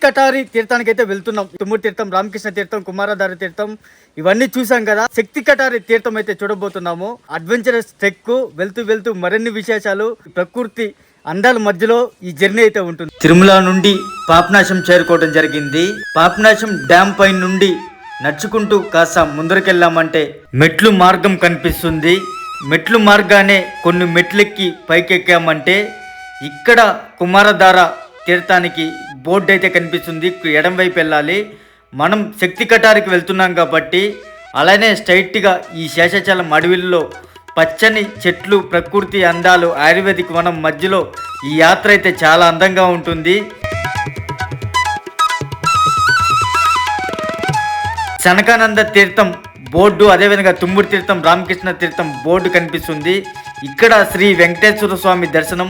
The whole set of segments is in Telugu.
కటారి తీర్థానికి అయితే వెళ్తున్నాం. తుమ్మూరు తీర్థం, రామకృష్ణ తీర్థం, కుమారధార తీర్థం ఇవన్నీ చూసాం కదా. శక్తి కటారి తీర్థం అయితే చూడబోతున్నాము. అడ్వెంచరస్ ట్రెక్, వెళ్తూ మరిన్ని విశేషాలు, ప్రకృతి అందాల మధ్యలో ఈ జర్నీ అయితే ఉంటుంది. తిరుమల నుండి పాపనాశం చేరుకోవడం జరిగింది. పాపనాశం డ్యామ్ పై నుండి నడుచుకుంటూ కాస్త ముందరికెళ్ళామంటే మెట్లు మార్గం కనిపిస్తుంది. మెట్లు మార్గానే కొన్ని మెట్లెక్కి పైకెక్కామంటే ఇక్కడ కుమారధార తీర్థానికి బోర్డు అయితే కనిపిస్తుంది. ఎడం వైపు వెళ్ళాలి. మనం శక్తి కటారికి వెళ్తున్నాం కాబట్టి అలానే స్ట్రైట్గా ఈ శేషాచలం అడవిల్లో పచ్చని చెట్లు, ప్రకృతి అందాలు, ఆయుర్వేదిక్ వనం మధ్యలో ఈ యాత్ర అయితే చాలా అందంగా ఉంటుంది. సనకానంద తీర్థం బోర్డు, అదేవిధంగా తుమ్మూరు తీర్థం, రామకృష్ణ తీర్థం బోర్డు కనిపిస్తుంది. ఇక్కడ శ్రీ వెంకటేశ్వర స్వామి దర్శనం,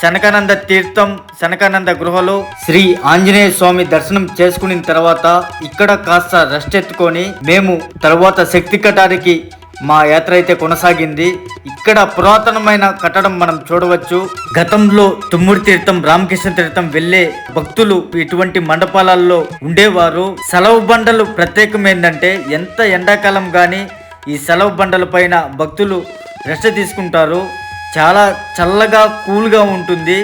సనకానంద తీర్థం, సనకానంద గృహలో శ్రీ ఆంజనేయ స్వామి దర్శనం చేసుకున్న తర్వాత ఇక్కడ కాస్త రెస్ట్ ఎత్తుకొని మేము తర్వాత శక్తి కటారికి మా యాత్ర అయితే కొనసాగింది. ఇక్కడ పురాతనమైన కట్టడం మనం చూడవచ్చు. గతంలో తుమ్మూరు తీర్థం, రామకృష్ణ తీర్థం వెళ్ళే భక్తులు ఇటువంటి మండపాలలో ఉండేవారు. సెలవు బండలు ప్రత్యేకం ఏంటంటే ఎంత ఎండాకాలం కానీ ఈ సెలవు బండల పైన భక్తులు రెస్ట్ తీసుకుంటారు. చాలా చల్లగా కూల్గా ఉంటుంది.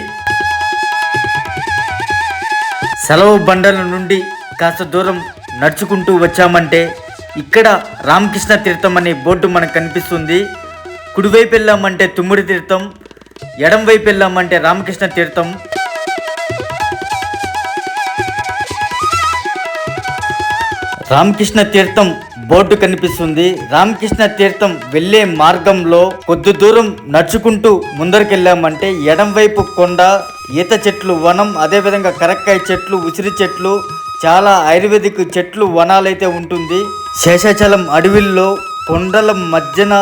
సెలవు బండల నుండి కాస్త దూరం నడుచుకుంటూ వచ్చామంటే ఇక్కడ రామకృష్ణ తీర్థం అనే బోర్డు మనకు కనిపిస్తుంది. కుడివైపు వెళ్ళామంటే తుమ్మూరు తీర్థం, ఎడం వైపు వెళ్ళామంటే రామకృష్ణ తీర్థం. రామకృష్ణ తీర్థం బోర్డు కనిపిస్తుంది. రామకృష్ణ తీర్థం వెళ్ళే మార్గంలో కొద్ది దూరం నడుచుకుంటూ ముందరికెళ్ళామంటే ఎడం వైపు కొండ, ఈత చెట్లు వనం, అదేవిధంగా కరక్కాయ చెట్లు, ఉసిరి చెట్లు, చాలా ఆయుర్వేదిక్ చెట్లు వనాలైతే ఉంటుంది. శేషాచలం అడవిల్లో కొండల మధ్యన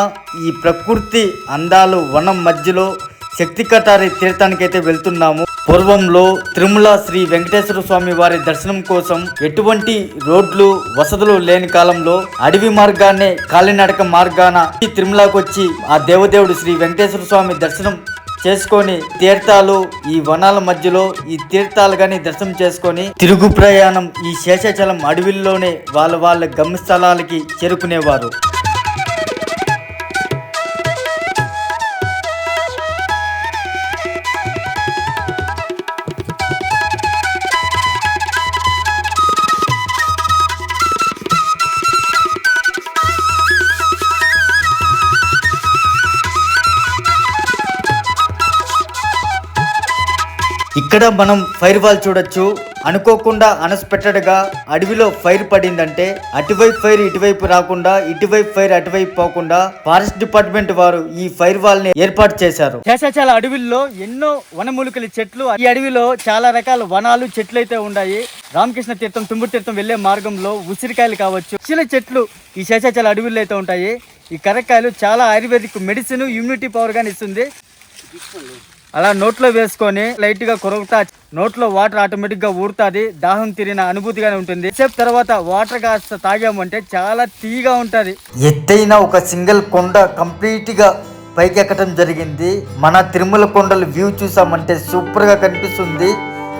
ఈ ప్రకృతి అందాలు వనం మధ్యలో శక్తి కటారి తీర్థానికి అయితే వెళ్తున్నాము. పూర్వంలో తిరుమల శ్రీ వెంకటేశ్వర స్వామి వారి దర్శనం కోసం ఎటువంటి రోడ్లు, వసతులు లేని కాలంలో అడవి మార్గాన్నే కాలినడక మార్గాన ఈ తిరుమలకు వచ్చి ఆ దేవదేవుడు శ్రీ వెంకటేశ్వర స్వామి దర్శనం చేసుకొని తీర్థాలు ఈ వనాల మధ్యలో ఈ తీర్థాలు గాని దర్శనం చేసుకొని తిరుగు ప్రయాణం ఈ శేషాచలం అడవిల్లోనే వాళ్ళ గమ్యస్థలాలకి చేరుకునేవారు. ఇక్కడ మనం ఫైర్ వాల్ చూడొచ్చు. అనుకోకుండా అన్ఎక్స్పెక్టెడ్గా అడవిలో ఫైర్ పడిందంటే అటువైపు ఫైర్ ఇటువైపు రాకుండా, ఇటువైపు ఫైర్ అటువైపు పోకుండా ఫారెస్ట్ డిపార్ట్మెంట్ వారు ఈ ఫైర్ వాల్ ని ఏర్పాటు చేశారు. శేషాచల అడవిలో ఎన్నో వనమూలికల చెట్లు, ఈ అడవిలో చాలా రకాల వనాలు, చెట్లు అయితే ఉన్నాయి. రామకృష్ణ తీర్థం, తుమ్మూరు తీర్థం వెళ్లే మార్గంలో ఉసిరికాయలు కావచ్చు, చిన్న చెట్లు ఈ శేషాచల అడవిలో అయితే ఉంటాయి. ఈ కరక్కాయలు చాలా ఆయుర్వేదిక్ మెడిసిన్, ఇమ్యూనిటీ పవర్ గాని ఇస్తుంది. అలా నోట్లో వేసుకొని లైట్ గా కొరకుతా నోట్లో వాటర్ ఆటోమేటిక్ గా ఊరుతుంది. దాహం తీరిన అనుభూతిగానే ఉంటుంది. సేపు తర్వాత వాటర్ కాస్త తాగామంటే చాలా తీగా ఉంటది. ఎత్తైన ఒక సింగిల్ కొండ కంప్లీట్ గా పైకెక్కడం జరిగింది. మన తిరుమల కొండల వ్యూ చూసామంటే సూపర్ గా కనిపిస్తుంది.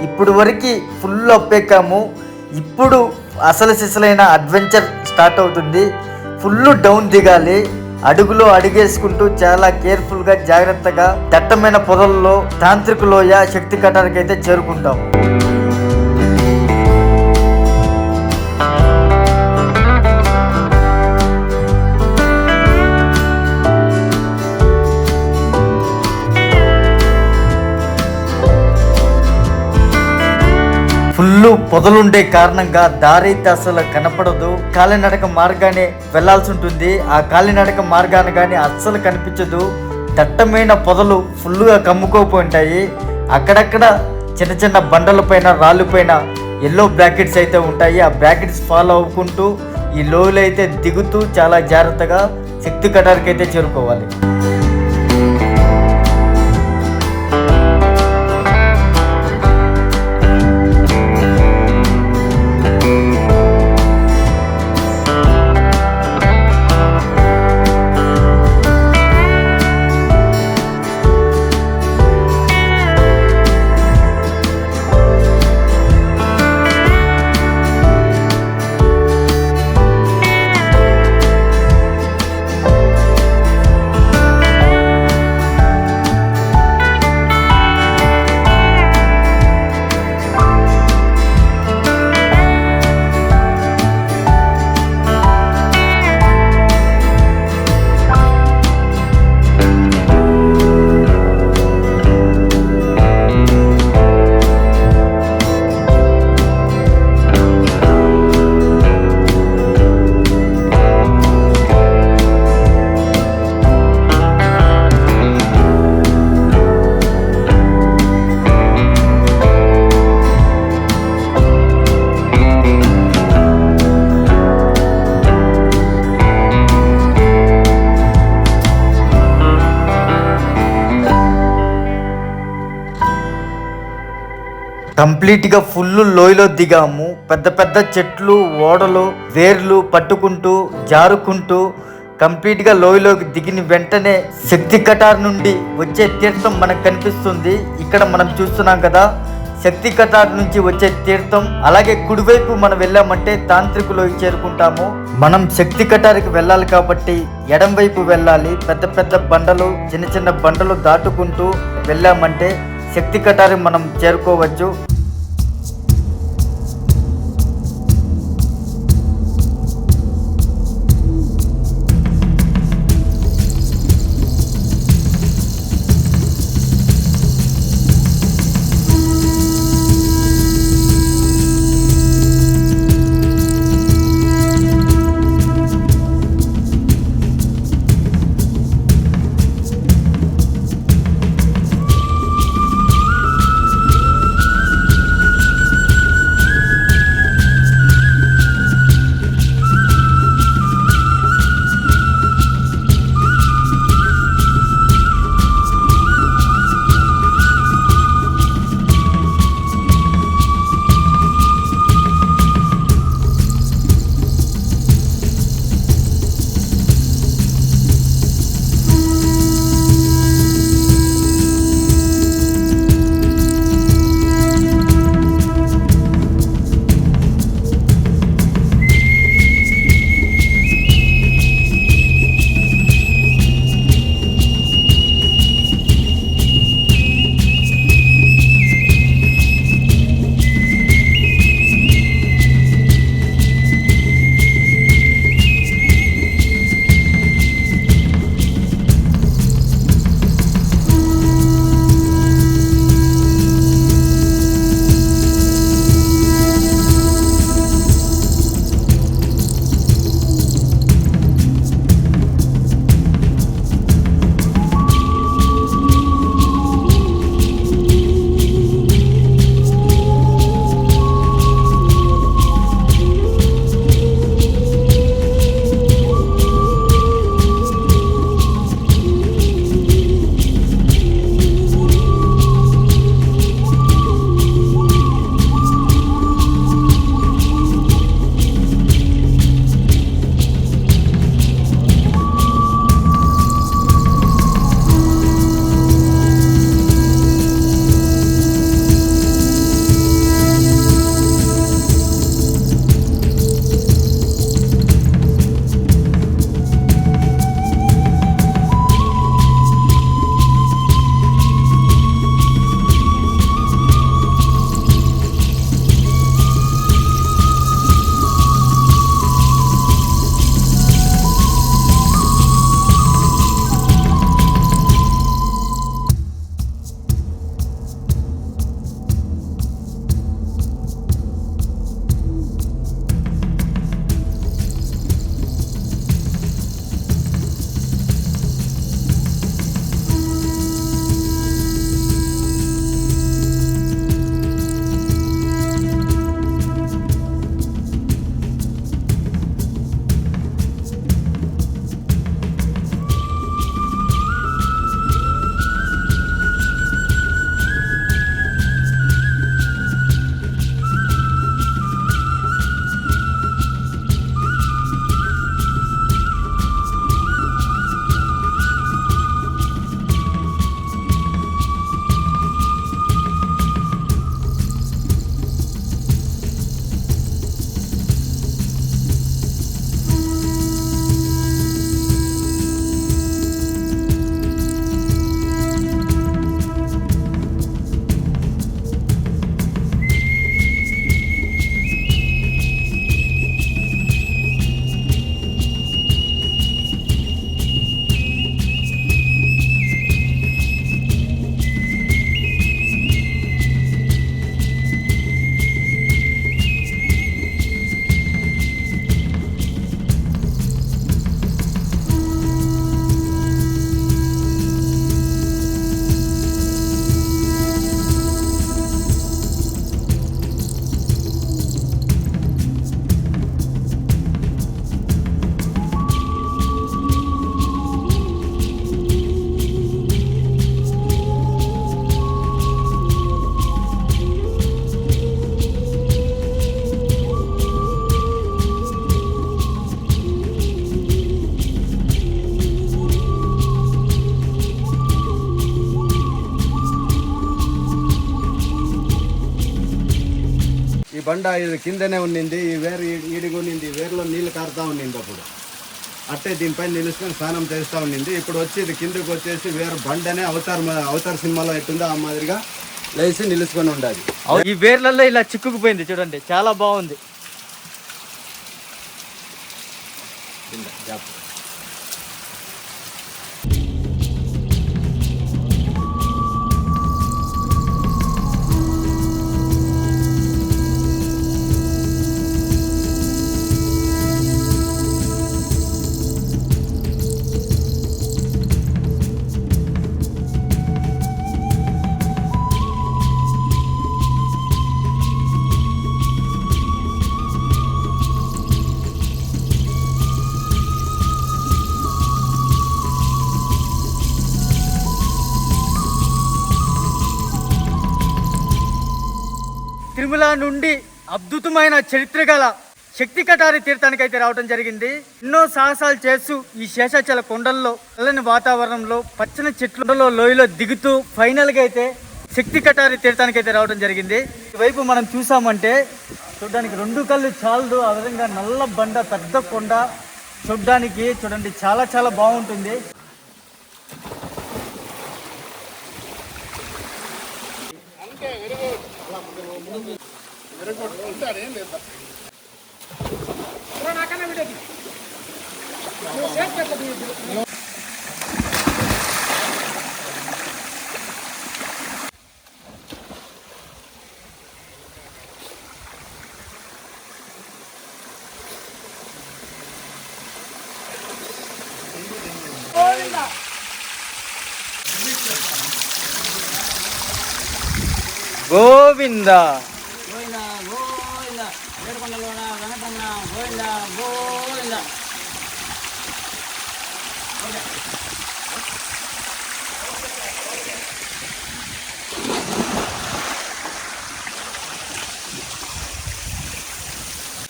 ఇప్పుడు వరకు ఫుల్ అప్పెక్కాము. ఇప్పుడు అసలు సిసలైన అడ్వెంచర్ స్టార్ట్ అవుతుంది. ఫుల్ డౌన్ దిగాలి. అడుగులో అడిగేసుకుంటూ చాలా కేర్ఫుల్గా, జాగ్రత్తగా దట్టమైన పొదల్లో తాంత్రిక లోయ శక్తి కటారికి అయితే చేరుకుంటాం. ఫుల్ పొదలుండే కారణంగా దారి అయితే అసలు కనపడదు. కాలినడక మార్గానే వెళ్లాల్సి ఉంటుంది. ఆ కాలినడక మార్గాన్ని కానీ అస్సలు కనిపించదు. దట్టమైన పొదలు ఫుల్గా కమ్ముకోపోయింటాయి. అక్కడక్కడ చిన్న చిన్న బండల పైన, రాళ్ళు పైన ఎల్లో బ్రాకెట్స్ అయితే ఉంటాయి. ఆ బ్రాకెట్స్ ఫాలో అవ్వుకుంటూ ఈ లోయలు అయితే దిగుతూ చాలా జాగ్రత్తగా శక్తి కటారికి అయితే చేరుకోవాలి. కంప్లీట్ గా ఫుల్ లోయలో దిగాము. పెద్ద పెద్ద చెట్లు, ఓడలు, వేర్లు పట్టుకుంటూ జారుకుంటూ కంప్లీట్ గా లోయలోకి దిగిన వెంటనే శక్తి కటార్ నుండి వచ్చే తీర్థం మనకు కనిపిస్తుంది. ఇక్కడ మనం చూస్తున్నాం కదా, శక్తి కటార్ నుంచి వచ్చే తీర్థం. అలాగే కుడివైపు మనం వెళ్ళామంటే తాంత్రికులోకి చేరుకుంటాము. మనం శక్తి కటారికి వెళ్ళాలి కాబట్టి ఎడం వైపు వెళ్ళాలి. పెద్ద పెద్ద బండలు, చిన్న చిన్న బండలు దాటుకుంటూ వెళ్ళామంటే శక్తి కటారి మనం చేరుకోవచ్చు. ఈ బండ ఇది కిందనే ఉన్నింది, ఈ వేరు ఈడిగా ఉన్నింది, వేరులో నీళ్ళు కారుతా ఉన్నింది. అప్పుడు అట్టే దీనిపైన నిలుచుకొని స్నానం చేస్తూ ఉన్నింది. ఇప్పుడు వచ్చి ఇది కిందకి వచ్చేసి వేరు బండనే అవతార్ సినిమాలో ఎట్టుందో ఆ మాదిరిగా లేచి నిలుచుకొని ఉండాలి. ఈ వేర్లలో ఇలా చిక్కుకుపోయింది చూడండి, చాలా బాగుంది. తిరుమల నుండి అద్భుతమైన చరిత్ర గల శక్తి కటారి తీర్థానికి అయితే రావడం జరిగింది. ఎన్నో సాహసాలు చేస్తూ ఈ శేషాచల కొండల్లో చల్లని వాతావరణంలో పచ్చని చెట్లలో లోయలో దిగుతూ ఫైనల్ గా అయితే శక్తి కటారి తీర్థానికి అయితే రావడం జరిగింది. ఇటువైపు మనం చూసామంటే చూడడానికి 2 కళ్ళు చాలదు, ఆ విధంగా నల్ల బండ పెద్ద కొండ చూడడానికి చూడండి చాలా చాలా బాగుంటుంది. గోవింద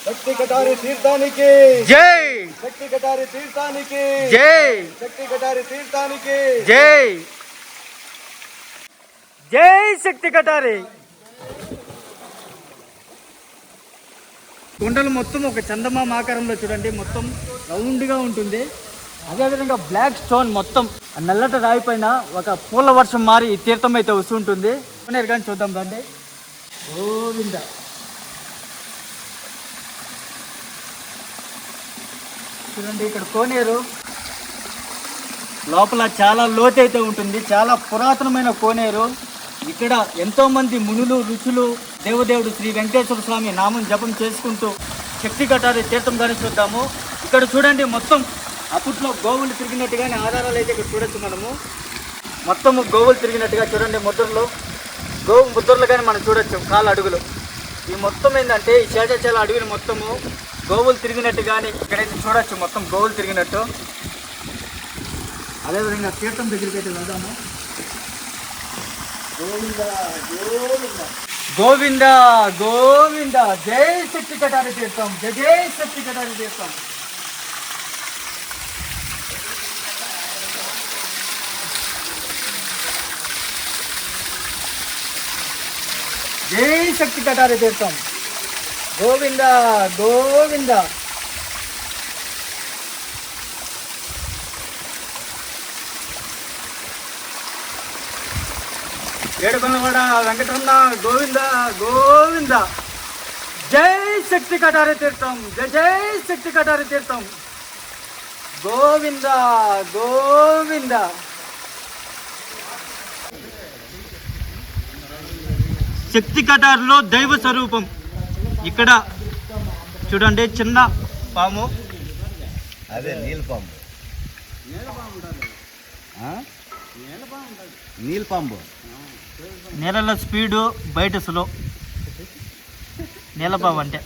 శక్తి కటారి తీర్థానికి జై, శక్తి కటారి తీర్థానికి జై, శక్తి కటారి తీర్థానికి జై, జై శక్తి కటారి. కొండలు మొత్తం ఒక చందమామ ఆకారంలో చూడండి, మొత్తం రౌండ్గా ఉంటుంది. అదేవిధంగా బ్లాక్ స్టోన్ మొత్తం నల్లట రాయి పైన ఒక పూల వర్షం మారి ఈ తీర్థం అయితే వస్తుంటుంది. కానీ చూద్దాం రండి. గోవింద చూడండి, ఇక్కడ కోనేరు లోపల చాలా లోతు అయితే ఉంటుంది, చాలా పురాతనమైన కోనేరు. ఇక్కడ ఎంతో మంది మునులు ఋషులు దేవదేవుడు శ్రీ వెంకటేశ్వర స్వామి నామం జపం చేసుకుంటూ శక్తి కటారి తీర్థం కానీ చూద్దాము. ఇక్కడ చూడండి మొత్తం అప్పట్లో గోవులు తిరిగినట్టుగానే ఆధారాలు అయితే ఇక్కడ చూడొచ్చు. మనము మొత్తము గోవులు తిరిగినట్టుగా చూడండి, గోవు ముద్రలు కానీ మనం చూడొచ్చు, కాళ్ళ అడుగులు. ఈ మొత్తం ఏంటంటే ఈ శేషాచల అడవిని మొత్తము గోవులు తిరిగినట్టు కానీ ఇక్కడైతే చూడొచ్చు, మొత్తం గోవులు తిరిగినట్టు. అదేవిధంగా తీర్థం దగ్గరికి అయితే వెళ్దాము. గోవింద గోవింద గోవింద గోవింద, జై శక్తి కటారి తీర్థం, జై జై శక్తి కటారి తీర్థం. జై శక్తి కటారి తీర్థం, గోవింద గోవింద. ఏడుకొండవాడ వెంకటరమణ గోవింద గోవింద, జై శక్తి కటారి తీర్థం, జై జై శక్తి కటారి తీర్థం, గోవింద గోవింద. శక్తి కటారిలో దైవ స్వరూపం ఇక్కడ చూడండి, చిన్న పాము, అదే నీలపాము. నీలపాము నీళ్ళలో స్పీడు, బయట స్లో. నీలపాము అంటే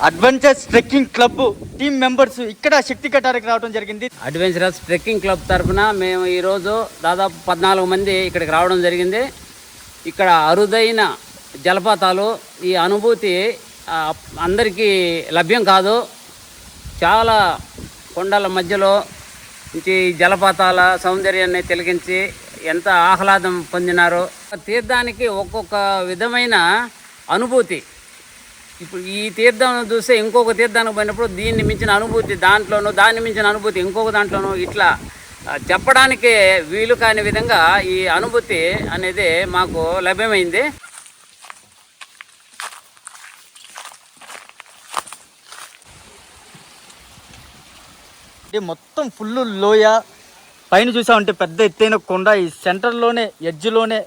adventures trekking club team members ఇక్కడ శక్తి కటారికి రావడం జరిగింది. అడ్వెంచరస్ ట్రెక్కింగ్ క్లబ్ తరఫున మేము ఈరోజు దాదాపు 14 మంది ఇక్కడికి రావడం జరిగింది. ఇక్కడ అరుదైన జలపాతాలు, ఈ అనుభూతి అందరికీ లభ్యం కాదు. చాలా కొండల మధ్యలో నుంచి జలపాతాల సౌందర్యాన్ని తిలకించి ఎంత ఆహ్లాదం పొందినారో. తీర్థానికి ఒక్కొక్క విధమైన అనుభూతి. ఇప్పుడు ఈ తీర్థం చూస్తే ఇంకొక తీర్థానికి పోయినప్పుడు దీన్ని మించిన అనుభూతి దాంట్లోనూ, దాన్ని మించిన అనుభూతి ఇంకొక దాంట్లోనూ, ఇట్లా చెప్పడానికి వీలు కాని విధంగా ఈ అనుభూతి అనేది మాకు లభ్యమైంది. మొత్తం ఫుల్ లోయ, పైన చూసామంటే పెద్ద ఎత్తైన కొండ, ఈ సెంటర్లోనే ఎడ్జ్లోనే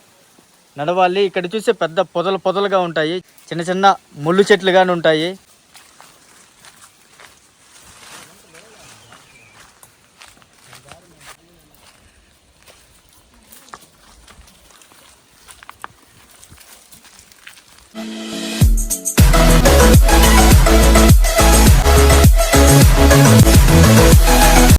నడవాలి. ఇక్కడ చూసే పెద్ద పొదలుగా ఉంటాయి, చిన్న చిన్న ముళ్ళు చెట్లుగానే ఉంటాయి.